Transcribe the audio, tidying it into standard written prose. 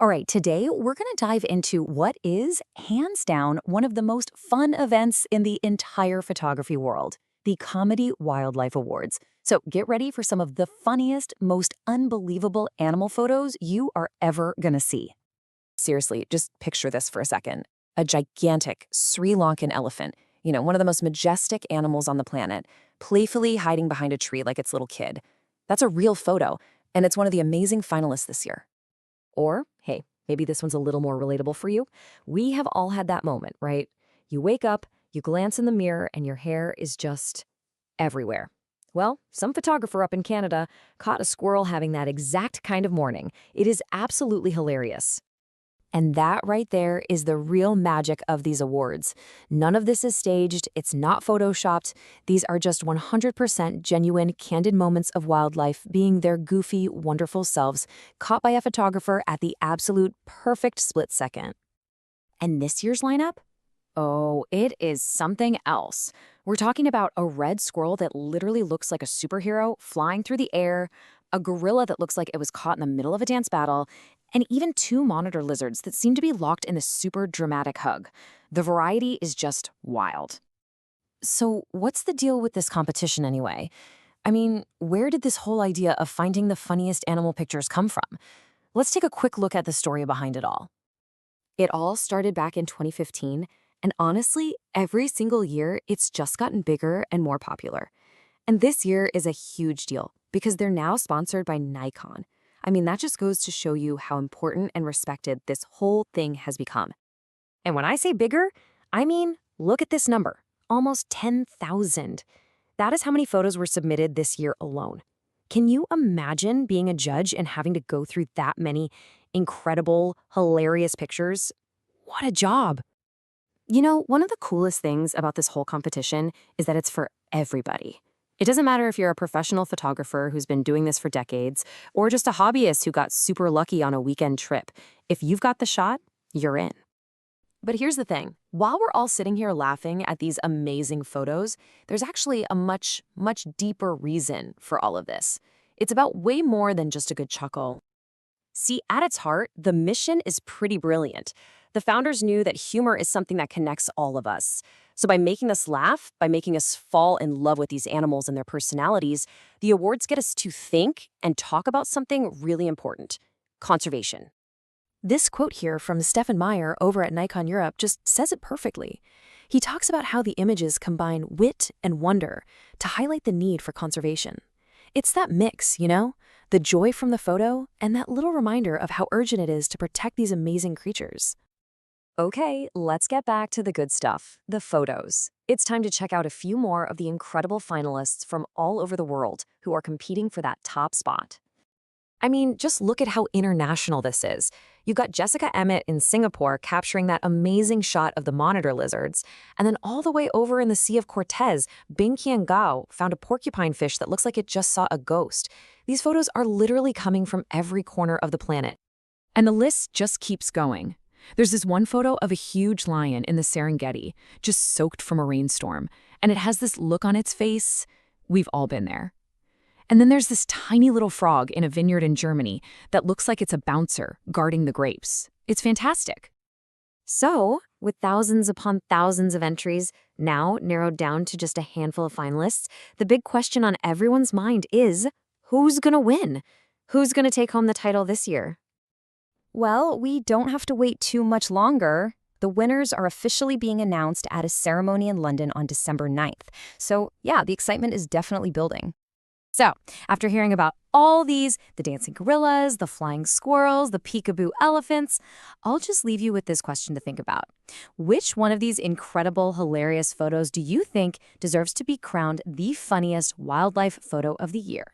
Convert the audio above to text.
All right, today we're going to dive into what is, hands down, one of the most fun events in the entire photography world, the Comedy Wildlife Awards. So get ready for some of the funniest, most unbelievable animal photos you are ever going to see. Seriously, just picture this for a second. A gigantic Sri Lankan elephant, one of the most majestic animals on the planet, playfully hiding behind a tree like its little kid. That's a real photo, and it's one of the amazing finalists this year. Or, hey, maybe this one's a little more relatable for you. We have all had that moment, right? You wake up, you glance in the mirror, and your hair is just everywhere. Well, some photographer up in Canada caught a squirrel having that exact kind of morning. It is absolutely hilarious. And that right there is the real magic of these awards. None of this is staged, it's not photoshopped. These are just 100% genuine, candid moments of wildlife being their goofy, wonderful selves, caught by a photographer at the absolute perfect split second. And this year's lineup? Oh, it is something else. We're talking about a red squirrel that literally looks like a superhero flying through the air, a gorilla that looks like it was caught in the middle of a dance battle, and even two monitor lizards that seem to be locked in a super dramatic hug. The variety is just wild. So, what's the deal with this competition anyway? I mean, where did this whole idea of finding the funniest animal pictures come from? Let's take a quick look at the story behind it all. It all started back in 2015, and honestly, every single year, it's just gotten bigger and more popular. And this year is a huge deal because they're now sponsored by Nikon. I mean, that just goes to show you how important and respected this whole thing has become. And when I say bigger, I mean, look at this number, almost 10,000. That is how many photos were submitted this year alone. Can you imagine being a judge and having to go through that many incredible, hilarious pictures? What a job. One of the coolest things about this whole competition is that it's for everybody. It doesn't matter if you're a professional photographer who's been doing this for decades, or just a hobbyist who got super lucky on a weekend trip. If you've got the shot, you're in. But here's the thing. While we're all sitting here laughing at these amazing photos, there's actually a much, much deeper reason for all of this. It's about way more than just a good chuckle. See, at its heart, the mission is pretty brilliant. The founders knew that humor is something that connects all of us. So by making us laugh, by making us fall in love with these animals and their personalities, the awards get us to think and talk about something really important: conservation. This quote here from Stefan Meyer over at Nikon Europe just says it perfectly. He talks about how the images combine wit and wonder to highlight the need for conservation. It's that mix, the joy from the photo and that little reminder of how urgent it is to protect these amazing creatures. Okay, let's get back to the good stuff, the photos. It's time to check out a few more of the incredible finalists from all over the world who are competing for that top spot. I mean, just look at how international this is. You've got Jessica Emmett in Singapore capturing that amazing shot of the monitor lizards, and then all the way over in the Sea of Cortez, Bing Qian Gao found a porcupine fish that looks like it just saw a ghost. These photos are literally coming from every corner of the planet. And the list just keeps going. There's this one photo of a huge lion in the Serengeti, just soaked from a rainstorm, and it has this look on its face. We've all been there. And then there's this tiny little frog in a vineyard in Germany that looks like it's a bouncer guarding the grapes. It's fantastic. So, with thousands upon thousands of entries, now narrowed down to just a handful of finalists, the big question on everyone's mind is, who's gonna win? Who's gonna take home the title this year? Well, we don't have to wait too much longer. The winners are officially being announced at a ceremony in London on December 9th. So, yeah, the excitement is definitely building. So, after hearing about all these, the dancing gorillas, the flying squirrels, the peekaboo elephants, I'll just leave you with this question to think about. Which one of these incredible, hilarious photos do you think deserves to be crowned the funniest wildlife photo of the year?